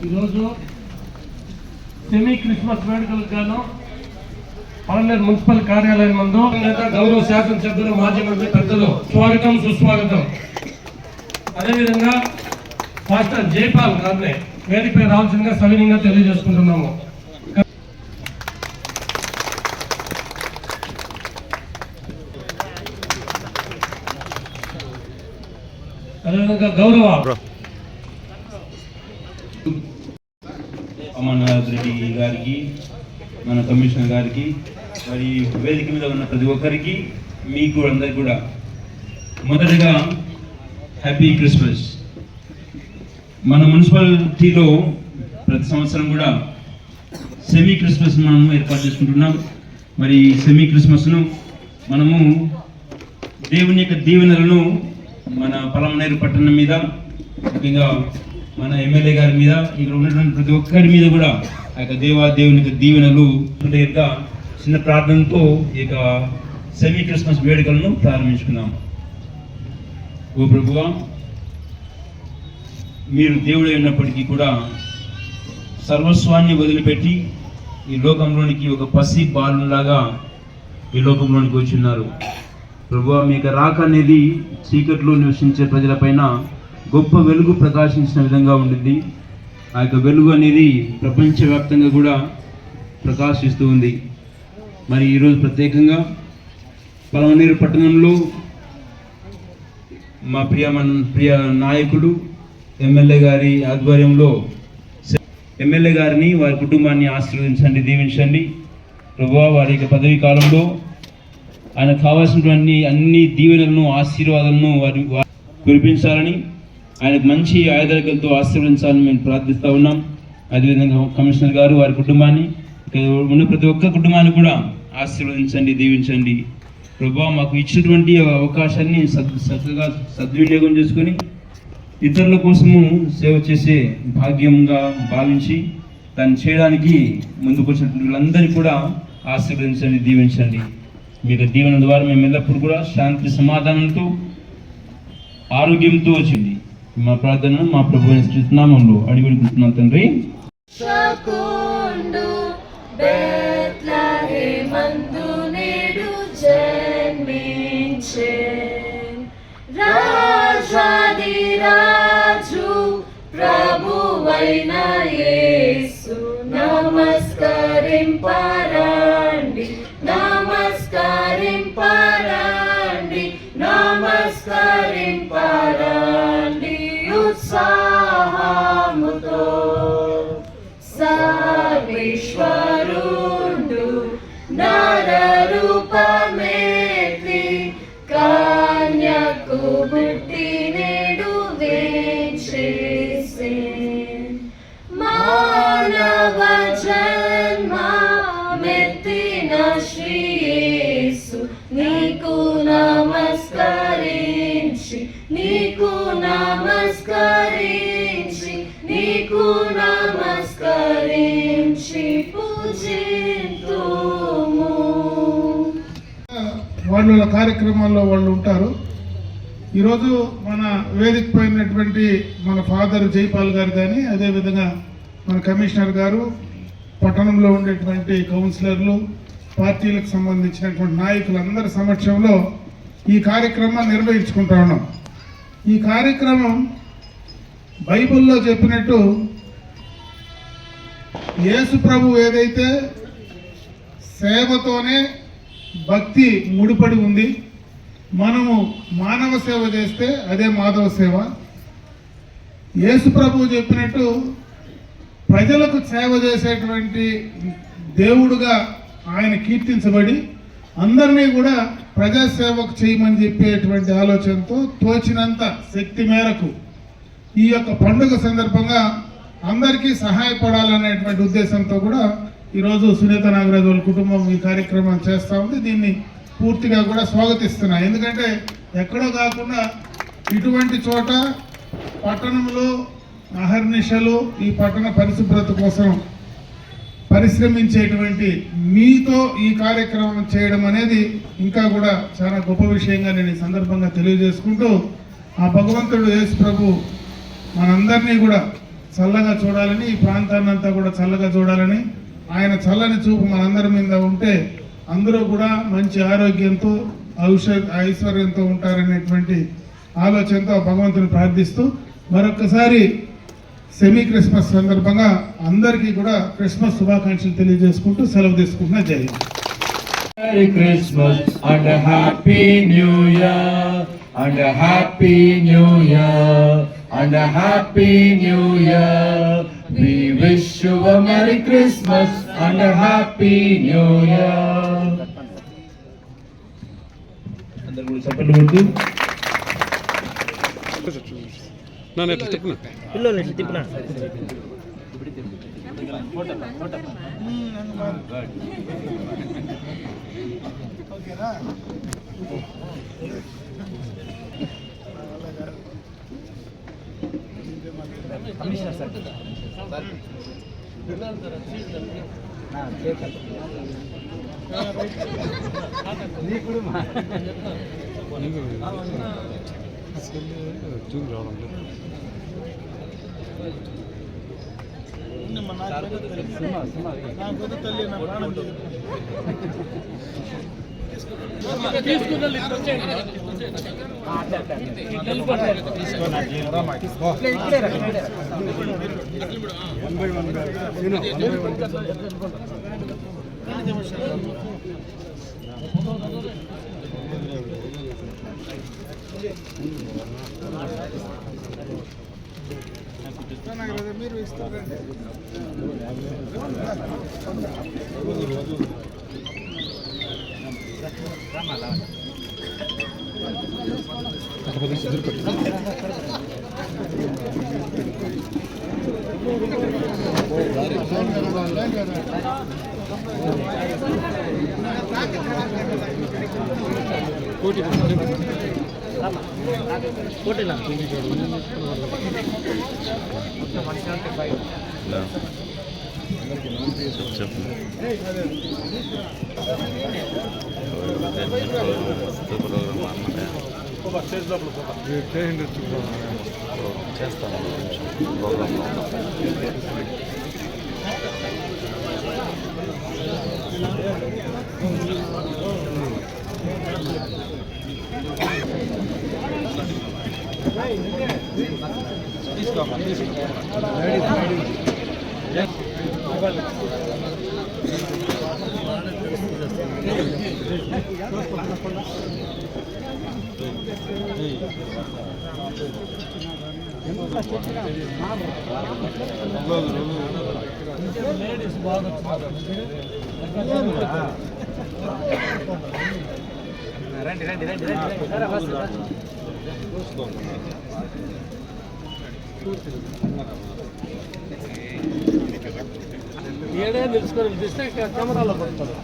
ఈరోజు semi Christmas వేడుకలకు గాను పలనేరు మున్సిపల్ కార్యాలయం నందు గౌరవ శాసనసభ్యులు మాజీ మంత్రి పెద్దలు స్వాగతం సుస్వాగతం. అదేవిధంగా పాస్టర్ జైపాల్ గారిని వేదికపై రావాల్సిందిగా సవినీయంగా తెలియజేసుకుంటున్నాము. అదేవిధంగా గౌరవ అమర్నాథ్ రెడ్డి గారికి, మన కమిషనర్ గారికి, మరి వేదిక మీద ఉన్న ప్రతి ఒక్కరికి, మీకు అందరికి కూడా మొదటగా హ్యాపీ క్రిస్మస్. మన మున్సిపాలిటీలో ప్రతి సంవత్సరం కూడా సెమీ క్రిస్మస్ మనము ఏర్పాటు చేసుకుంటున్నాం. మరి సెమీ క్రిస్మస్ను మనము దేవుని యొక్క దీవెనలను మన పలమనేరు పట్టణం మీద, ముఖ్యంగా మన ఎమ్మెల్యే గారి మీద, ఇక్కడ ఉన్నటువంటి ప్రతి ఒక్కరి మీద కూడా ఆ యొక్క దేవుని యొక్క దీవెనలు చిన్న ప్రార్థనతో ఈ యొక్క సెమీ క్రిస్మస్ వేడుకలను ప్రారంభించుకున్నాం. ఓ ప్రభువా, మీరు దేవుడై ఉన్నప్పటికీ కూడా సర్వస్వాన్ని వదిలిపెట్టి ఈ లోకంలోనికి ఒక పసి బాలులాగా ఈ లోకంలోనికి వచ్చి ఉన్నారు. ప్రభువా, మీ యొక్క రాక అనేది చీకట్లో నివసించే ప్రజలపైన గొప్ప వెలుగు ప్రకాశించిన విధంగా ఉండింది. ఆ యొక్క వెలుగు అనేది ప్రపంచవ్యాప్తంగా కూడా ప్రకాశిస్తూ ఉంది. మరి ఈరోజు ప్రత్యేకంగా పలమనేరు పట్టణంలో మా ప్రియ నాయకుడు ఎమ్మెల్యే గారి ఆధ్వర్యంలో ఎమ్మెల్యే గారిని, వారి కుటుంబాన్ని ఆశీర్వదించండి, దీవించండి. ప్రభువా, వారి యొక్క పదవీ కాలంలో ఆయనకు కావాల్సినటువంటి అన్ని దీవెనలను, ఆశీర్వాదాలను వారి కురిపించాలని, ఆయనకు మంచి ఆయుధాలతో ఆశీర్వదించాలని మేము ప్రార్థిస్తూ ఉన్నాం. అదేవిధంగా కమిషనర్ గారు, వారి కుటుంబాన్ని, ఉన్న ప్రతి ఒక్క కుటుంబాన్ని కూడా ఆశీర్వదించండి, దీవించండి. ప్రభువా, మాకు ఇచ్చినటువంటి అవకాశాన్ని చక్కగా సద్వినియోగం చేసుకొని ఇతరుల కోసము సేవ చేసే భాగ్యంగా భావించి దాన్ని చేయడానికి ముందుకు వచ్చినటువంటి వీళ్ళందరినీ కూడా ఆశీర్వదించండి, దీవించండి. మీరు దీవెన ద్వారా మేము ఎల్లప్పుడు కూడా శాంతి సమాధానంతో ఆరోగ్యంతో వచ్చింది. మా ప్రార్థనను మా ప్రభు నామంలో అడిగిడుకుంటున్నాం తండ్రి. నమస్కరింపరండి, నమస్కరింపరండి, నమస్కరింపరండి ఉత్సాహముతో. సర్వేశ్వరుడు నరరూపమెత్తి కన్యకు పుట్టి నేడు వేంచేసె. మానవ జన్మ మెత్తిన శ్రీ యేసు నీకు నమస్కరించి, నీకు నమస్కరించి, నీకు నమస్కరించి పూజింతుము. వాళ్ళ కార్యక్రమాల్లో వాళ్ళు ఉంటారు. ఈరోజు మన వేదిక పోయినటువంటి మన ఫాదర్ జైపాల్ గారు కానీ, అదేవిధంగా మన కమిషనర్ గారు, పట్టణంలో ఉండేటువంటి కౌన్సిలర్లు, పార్టీలకు సంబంధించినటువంటి నాయకులందరి సమక్షంలో ఈ కార్యక్రమాన్ని నిర్వహించుకుంటా ఉన్నాం. ఈ కార్యక్రమం బైబిల్లో చెప్పినట్టు యేసు ప్రభు ఏదైతే సేవతోనే భక్తి ముడిపడి ఉంది, మనము మానవ సేవ చేస్తే అదే మాధవ సేవ. యేసు ప్రభు చెప్పినట్టు ప్రజలకు సేవ చేసేటువంటి దేవుడుగా ఆయన కీర్తించబడి అందరినీ కూడా ప్రజాసేవకు చేయమని చెప్పేటువంటి ఆలోచనతో తోచినంత శక్తి మేరకు ఈ యొక్క పండుగ సందర్భంగా అందరికీ సహాయపడాలనేటువంటి ఉద్దేశంతో కూడా ఈరోజు సునీత నాగరాజు వాళ్ళ కుటుంబం ఈ కార్యక్రమం చేస్తూ ఉంది. దీన్ని పూర్తిగా కూడా స్వాగతిస్తున్నా. ఎందుకంటే ఎక్కడో కాకుండా ఇటువంటి చోట పట్టణంలో అహర్నిశలు ఈ పట్టణ పరిశుభ్రత కోసం పరిశ్రమించేటువంటి మీతో ఈ కార్యక్రమం చేయడం అనేది ఇంకా కూడా చాలా గొప్ప విషయంగా నేను ఈ సందర్భంగా తెలియజేసుకుంటూ, ఆ భగవంతుడు యేసు ప్రభు మనందరినీ కూడా చల్లగా చూడాలని, ఈ ప్రాంతాన్ని అంతా కూడా చల్లగా చూడాలని, ఆయన చల్లని చూపు మనందరి మీద ఉంటే అందరూ కూడా మంచి ఆరోగ్యంతో ఐశ్వర్యంతో ఉంటారనేటువంటి ఆలోచనతో భగవంతుని ప్రార్థిస్తూ మరొకసారి సెమీ క్రిస్మస్ సందర్భంగా అందరికీ కూడా క్రిస్మస్ శుభాకాంక్షలు తెలియజేసుకుంటూ సెలవు తీసుకుంటున్నా. జై Hind. Merry Christmas and a Happy New Year and a Happy New Year and a Happy New Year. We wish you a Merry Christmas and a Happy New Year. అందరూ కూడా చప్పట్లు కొడుతూ మీరు ఇస్తారండి. ఏడే నిలుచుకొని తీస్తే కెమెరాలో పడతారు.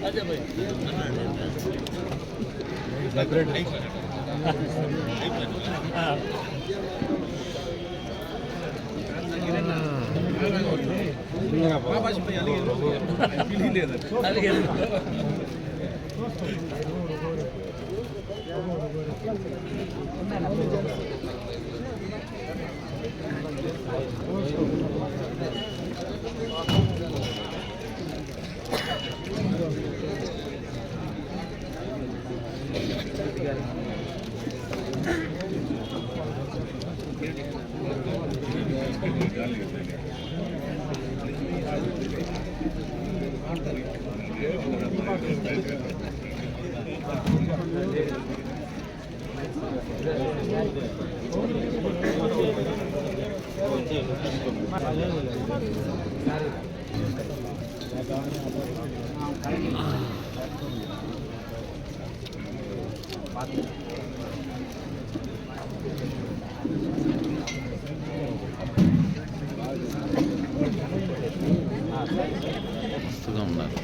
అదే భాయ్ మస్తుగా ఉన్నారు.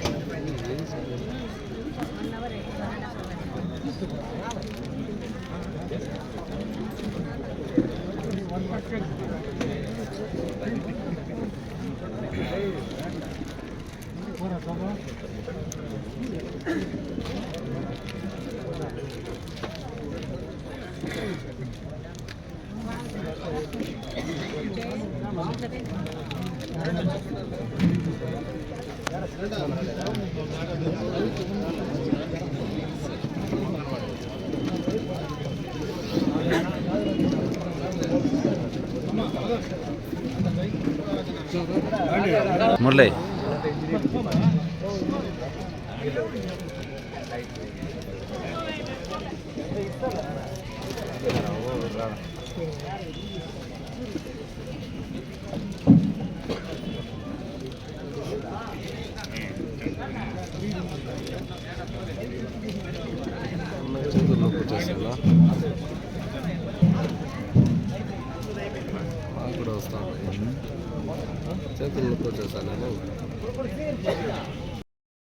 మురళి చేతుల్లో కూర్చోసా మాకు కూడా వస్తాను చేతుల్లో కూర్చోసా నేను